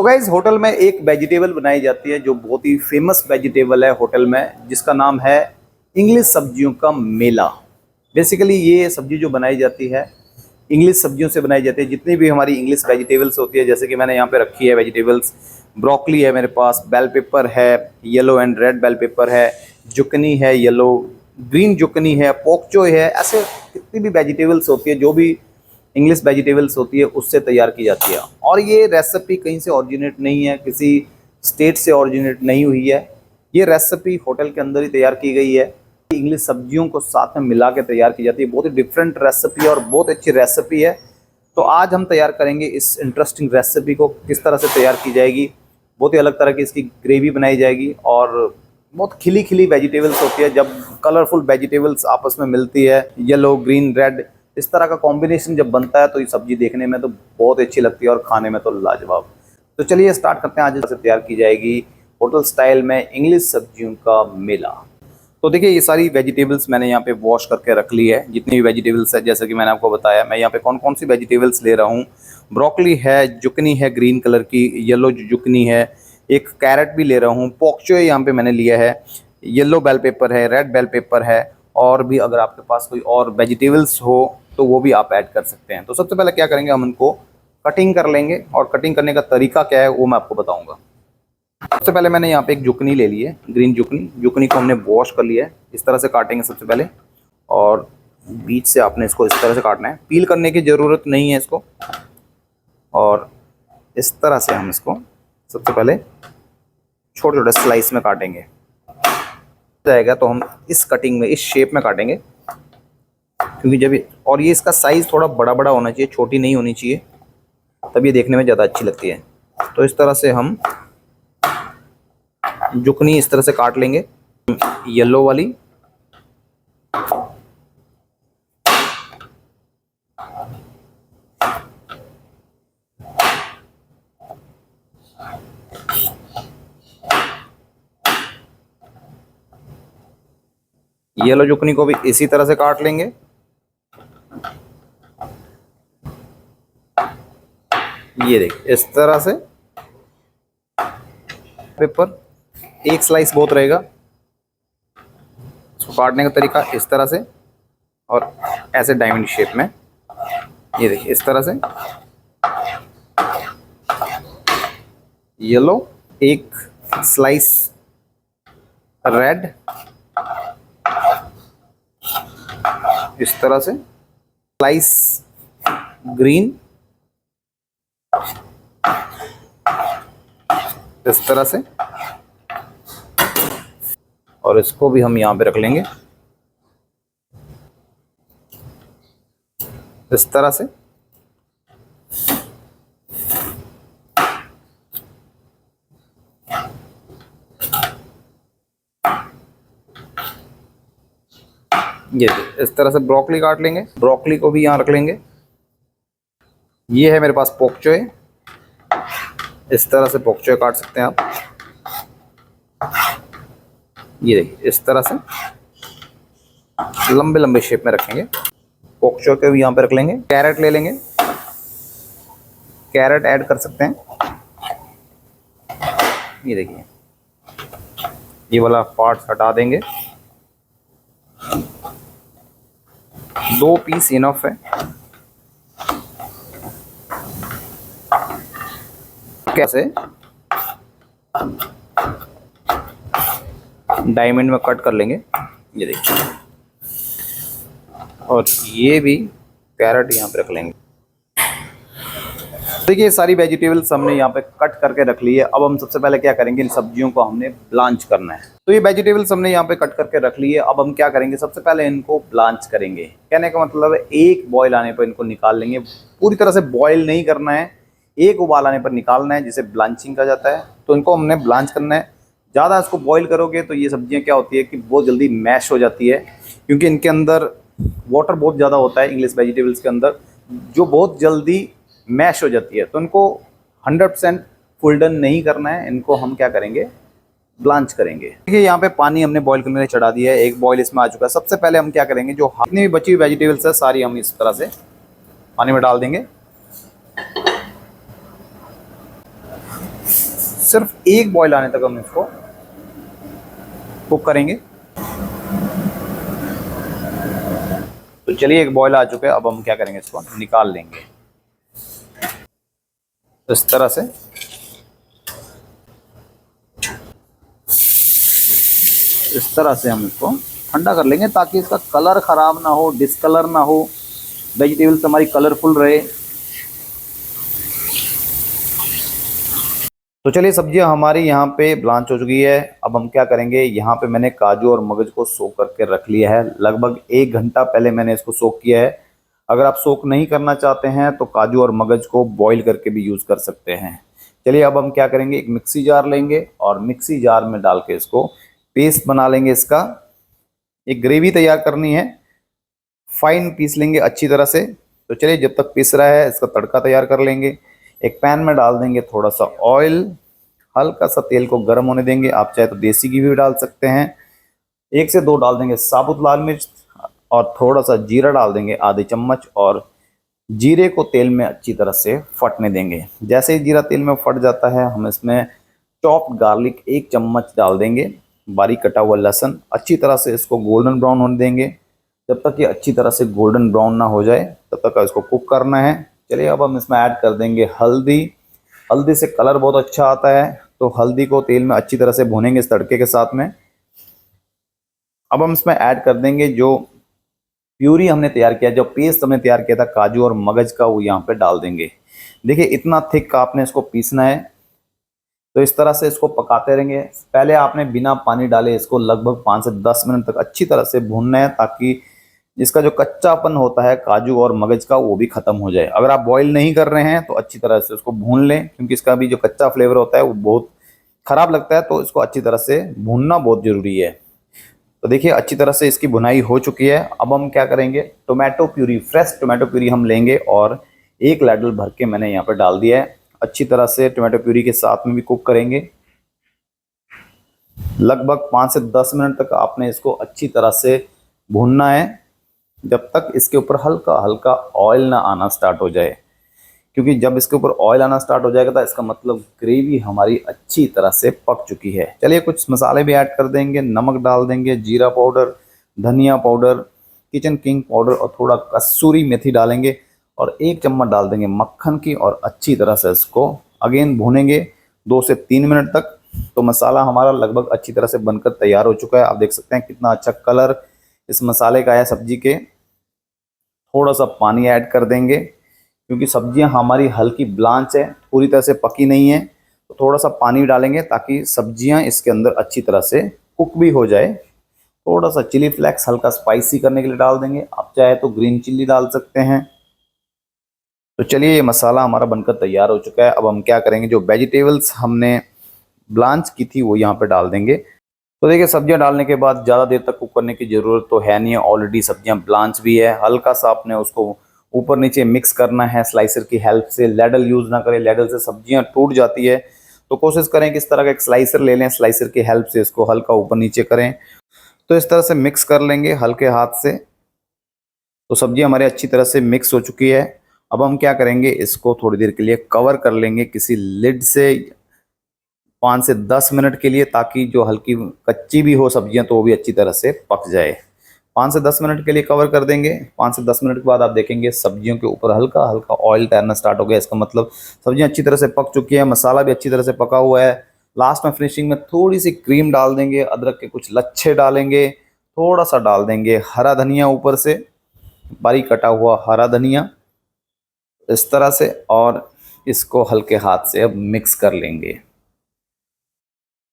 तो guys hotel में एक वेजिटेबल बनाई जाती है जो बहुत ही फेमस वेजिटेबल है होटल में, जिसका नाम है इंग्लिश सब्जियों का मेला। बेसिकली ये सब्जी जो बनाई जाती है इंग्लिश सब्जियों से बनाई जाती है। जितनी भी हमारी इंग्लिश वेजिटेबल्स होती है, जैसे कि मैंने यहाँ पे रखी है वेजिटेबल्स, ब्रोकली है मेरे पास, बेल पेपर है, yellow and red bell pepper है, जुकनी है, येलो ग्रीन जुकनी है, पोकचोय है, ऐसे कितनी भी वेजिटेबल्स होती है जो भी इंग्लिश वेजिटेबल्स होती है उससे तैयार की जाती है। और ये रेसिपी कहीं से ओरिजिनेट नहीं है, किसी स्टेट से ओरिजिनेट नहीं हुई है। ये रेसिपी होटल के अंदर ही तैयार की गई है। इंग्लिश सब्जियों को साथ में मिला के तैयार की जाती है। बहुत ही डिफरेंट रेसिपी और बहुत अच्छी रेसिपी है। तो आज हम तैयार करेंगे इस इंटरेस्टिंग रेसिपी को, किस तरह से तैयार की जाएगी। बहुत ही अलग तरह की इसकी ग्रेवी बनाई जाएगी और बहुत खिली खिली वेजिटेबल्स होती है। जब कलरफुल वेजिटेबल्स आपस में मिलती है, येलो ग्रीन रेड, इस तरह का कॉम्बिनेशन जब बनता है तो ये सब्जी देखने में तो बहुत अच्छी लगती है और खाने में तो लाजवाब। तो चलिए स्टार्ट करते हैं। आज से तैयार की जाएगी होटल स्टाइल में इंग्लिश सब्जियों का मेला। तो देखिए ये सारी वेजिटेबल्स मैंने यहाँ पे वॉश करके रख ली है। जितनी भी वेजिटेबल्स है, जैसे कि मैंने आपको बताया, मैं यहाँ पे कौन कौन सी वेजिटेबल्स ले रहा हूँ। ब्रोकली है, जुकनी है ग्रीन कलर की, येलो जुकनी है, एक कैरेट भी ले रहा हूँ, पोकचोय यहाँ पे मैंने लिया है, येलो बेल पेपर है, रेड बेल पेपर है, और भी अगर आपके पास कोई और वेजिटेबल्स हो तो वो भी आप ऐड कर सकते हैं। तो सबसे पहले क्या करेंगे, हम इनको कटिंग कर लेंगे और कटिंग करने का तरीका क्या है वो मैं आपको बताऊंगा। सबसे पहले मैंने यहाँ पे एक जुकनी ले ली है, ग्रीन जुकनी को हमने वॉश कर लिया है। इस तरह से काटेंगे सबसे पहले, और बीच से आपने इसको इस तरह से काटना है। पील करने की ज़रूरत नहीं है इसको। और इस तरह से हम इसको सबसे पहले छोटे छोटे स्लाइस में काटेंगे जाएगा। तो हम इस कटिंग में, इस शेप में काटेंगे, क्योंकि जब और ये इसका साइज़ थोड़ा बड़ा बड़ा होना चाहिए, छोटी नहीं होनी चाहिए, तब ये देखने में ज़्यादा अच्छी लगती है। तो इस तरह से हम जुकनी इस तरह से काट लेंगे। येलो वाली, येलो जुकनी को भी इसी तरह से काट लेंगे। ये देखिए इस तरह से पेपर, एक स्लाइस बहुत रहेगा। इसको काटने का तरीका इस तरह से और ऐसे डायमंड शेप में। ये देखिए इस तरह से येलो, एक स्लाइस रेड, इस तरह से स्लाइस ग्रीन, इस तरह से, और इसको भी हम यहाँ पे रख लेंगे इस तरह से। ये इस तरह से ब्रोकली काट लेंगे, ब्रोकली को भी यहाँ रख लेंगे। ये है मेरे पास पोकचोय, इस तरह से पोकचोय काट सकते हैं आप। ये देखिए इस तरह से लंबे लंबे शेप में रखेंगे। पोकचोय के भी यहाँ पे रख लेंगे। कैरेट ले लेंगे, कैरेट ऐड कर सकते हैं। ये देखिए ये वाला पार्ट हटा देंगे। 2 पीस इनफ है। कैसे डायमंड में कट कर लेंगे, ये देखिए। और ये भी कैरेट यहाँ पे रख लेंगे। देखिए सारी वेजिटेबल्स हमने यहाँ पे कट करके रख ली है। अब हम सबसे पहले क्या करेंगे, इन सब्जियों को हमने ब्लांच करना है। तो ये वेजिटेबल्स हमने यहाँ पे कट करके रख ली है। अब हम क्या करेंगे, सबसे पहले इनको ब्लांच करेंगे। कहने का मतलब है एक बॉयल आने पर इनको निकाल लेंगे। पूरी तरह से बॉयल नहीं करना है, एक उबाल आने पर निकालना है, जिसे ब्लांचिंग कहा जाता है। तो इनको हमने ब्लांच करना है। ज़्यादा इसको बॉयल करोगे तो ये सब्जियाँ क्या होती है कि बहुत जल्दी मैश हो जाती है, क्योंकि इनके अंदर वाटर बहुत ज़्यादा होता है इंग्लिश वेजिटेबल्स के अंदर, जो बहुत जल्दी मैश हो जाती है। तो इनको 100% फुल डन नहीं करना है, इनको हम क्या करेंगे, ब्लांच करेंगे। देखिए यहाँ पे पानी हमने बॉईल करने चढ़ा दिया है, एक बॉईल इसमें आ चुका है। सबसे पहले हम क्या करेंगे, जो जितनी भी बची हुई वेजिटेबल्स है सारी हम इस तरह से पानी में डाल देंगे। सिर्फ एक बॉयल आने तक हम इसको कुक करेंगे। तो चलिए एक बॉयल आ चुका है, अब हम क्या करेंगे, इसको निकाल लेंगे इस तरह से। इस तरह से हम इसको ठंडा कर लेंगे ताकि इसका कलर ख़राब ना हो, डिसकलर ना हो, वेजिटेबल्स हमारी कलरफुल रहे। तो चलिए सब्जियां हमारी यहाँ पे ब्लांच हो चुकी है। अब हम क्या करेंगे, यहाँ पे मैंने काजू और मगज को सोक करके रख लिया है। लगभग 1 घंटा पहले मैंने इसको सोक किया है। अगर आप सोक नहीं करना चाहते हैं तो काजू और मगज को बॉईल करके भी यूज़ कर सकते हैं। चलिए अब हम क्या करेंगे, एक मिक्सी जार लेंगे और मिक्सी जार में डाल के इसको पेस्ट बना लेंगे। इसका एक ग्रेवी तैयार करनी है, फाइन पीस लेंगे अच्छी तरह से। तो चलिए जब तक पीस रहा है इसका तड़का तैयार कर लेंगे। एक पैन में डाल देंगे थोड़ा सा ऑयल, हल्का सा तेल को गर्म होने देंगे। आप चाहे तो देसी घी भी डाल सकते हैं। 1 से 2 डाल देंगे साबुत लाल मिर्च और थोड़ा सा जीरा डाल देंगे आधे चम्मच, और जीरे को तेल में अच्छी तरह से फटने देंगे। जैसे ही जीरा तेल में फट जाता है हम इसमें चॉप्ड गार्लिक 1 चम्मच डाल देंगे, बारीक कटा हुआ लहसुन। अच्छी तरह से इसको गोल्डन ब्राउन होने देंगे। जब तक ये अच्छी तरह से गोल्डन ब्राउन ना हो जाए तब तक इसको कुक करना है। चलिए अब हम इसमें ऐड कर देंगे हल्दी। हल्दी से कलर बहुत अच्छा आता है, तो हल्दी को तेल में अच्छी तरह से भूनेंगे इस तड़के के साथ में। अब हम इसमें ऐड कर देंगे जो प्यूरी हमने तैयार किया, जो पेस्ट हमने तैयार किया था काजू और मगज का, वो यहाँ पे डाल देंगे। देखिए इतना थिक आपने इसको पीसना है। तो इस तरह से इसको पकाते रहेंगे। पहले आपने बिना पानी डाले इसको लगभग 5 से 10 मिनट तक अच्छी तरह से भूनना है, ताकि इसका जो कच्चापन होता है काजू और मगज का वो भी ख़त्म हो जाए। अगर आप बॉईल नहीं कर रहे हैं तो अच्छी तरह से उसको भून लें, क्योंकि इसका भी जो कच्चा फ्लेवर होता है वो बहुत ख़राब लगता है। तो इसको अच्छी तरह से भूनना बहुत ज़रूरी है। तो देखिए अच्छी तरह से इसकी भुनाई हो चुकी है। अब हम क्या करेंगे, tomato puree, fresh tomato puree हम लेंगे और 1 लैडल भर के मैंने यहाँ पर डाल दिया है। अच्छी तरह से टोमेटो प्यूरी के साथ में भी कुक करेंगे। लगभग 5 से 10 मिनट तक आपने इसको अच्छी तरह से भूनना है, जब तक इसके ऊपर हल्का हल्का ऑयल ना आना स्टार्ट हो जाए। क्योंकि जब इसके ऊपर ऑयल आना स्टार्ट हो जाएगा तो इसका मतलब ग्रेवी हमारी अच्छी तरह से पक चुकी है। चलिए कुछ मसाले भी ऐड कर देंगे। नमक डाल देंगे, जीरा पाउडर, धनिया पाउडर, किचन किंग पाउडर और थोड़ा कसूरी मेथी डालेंगे, और 1 चम्मच डाल देंगे मक्खन की, और अच्छी तरह से इसको अगेन भूनेंगे 2 से 3 मिनट तक। तो मसाला हमारा लगभग अच्छी तरह से बनकर तैयार हो चुका है। आप देख सकते हैं कितना अच्छा कलर इस मसाले का है सब्जी के। थोड़ा सा पानी ऐड कर देंगे, क्योंकि सब्जियां हमारी हल्की ब्लांच है, पूरी तरह से पकी नहीं है। तो थोड़ा सा पानी डालेंगे ताकि सब्जियां इसके अंदर अच्छी तरह से कुक भी हो जाए। थोड़ा सा चिली फ्लेक्स हल्का स्पाइसी करने के लिए डाल देंगे। आप चाहे तो ग्रीन चिल्ली डाल सकते हैं। तो चलिए ये मसाला हमारा बनकर तैयार हो चुका है। अब हम क्या करेंगे, जो वेजिटेबल्स हमने ब्लांच की थी वो यहाँ पे डाल देंगे। तो देखिए सब्जियां डालने के बाद ज़्यादा देर तक कुक करने की ज़रूरत तो है नहीं है, ऑलरेडी सब्जियां ब्लांच भी है। हल्का सा आपने उसको ऊपर नीचे मिक्स करना है स्लाइसर की हेल्प से। लैडल यूज़ ना करें, लैडल से सब्जियां टूट जाती है। तो कोशिश करें कि इस तरह का एक स्लाइसर ले लें, स्लाइसर की हेल्प से इसको हल्का ऊपर नीचे करें। तो इस तरह से मिक्स कर लेंगे हल्के हाथ से। तो सब्जी हमारी अच्छी तरह से मिक्स हो चुकी है। अब हम क्या करेंगे, इसको थोड़ी देर के लिए कवर कर लेंगे किसी लिड से 5 से 10 मिनट के लिए, ताकि जो हल्की कच्ची भी हो सब्जियां तो वो भी अच्छी तरह से पक जाए। 5 से 10 मिनट के लिए कवर कर देंगे। 5 से 10 मिनट के बाद आप देखेंगे सब्जियों के ऊपर हल्का हल्का ऑयल तैरना स्टार्ट हो गया। इसका मतलब सब्जियां अच्छी तरह से पक चुकी है, मसाला भी अच्छी तरह से पका हुआ है। लास्ट में फिनिशिंग में थोड़ी सी क्रीम डाल देंगे, अदरक के कुछ लच्छे डालेंगे, थोड़ा सा डाल देंगे हरा धनिया ऊपर से, बारीक कटा हुआ हरा धनिया इस तरह से, और इसको हल्के हाथ से अब मिक्स कर लेंगे।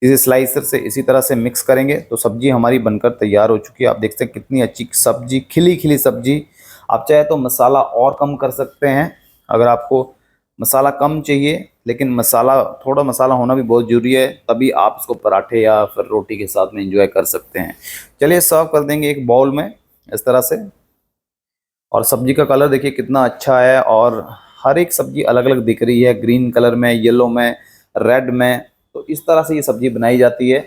इसी स्लाइसर से इसी तरह से मिक्स करेंगे तो सब्जी हमारी बनकर तैयार हो चुकी है। आप देखते हैं कितनी अच्छी सब्जी, खिली खिली सब्जी। आप चाहे तो मसाला और कम कर सकते हैं, अगर आपको मसाला कम चाहिए, लेकिन मसाला थोड़ा मसाला होना भी बहुत ज़रूरी है, तभी आप इसको पराठे या फिर रोटी के साथ में एंजॉय कर सकते हैं। चलिए सर्व कर देंगे एक बाउल में इस तरह से। और सब्जी का कलर देखिए कितना अच्छा है, और हर एक सब्जी अलग अलग दिख रही है, ग्रीन कलर में, येलो में, रेड में। तो इस तरह से ये सब्जी बनाई जाती है।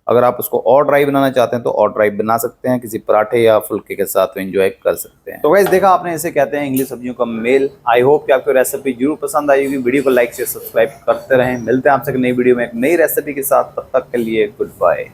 अगर आप उसको और ड्राई बनाना चाहते हैं तो और ड्राई बना सकते हैं, किसी पराठे या फुल्के के साथ एंजॉय कर सकते हैं। तो गाइस देखा आपने, इसे कहते हैं इंग्लिश सब्जियों का मेल। आई होप कि आपको रेसिपी जरूर पसंद आई होगी। वीडियो को लाइक से सब्सक्राइब करते रहें। मिलते हैं आपसे एक नई वीडियो में एक नई रेसिपी के साथ। तब तक के लिए गुड बाय।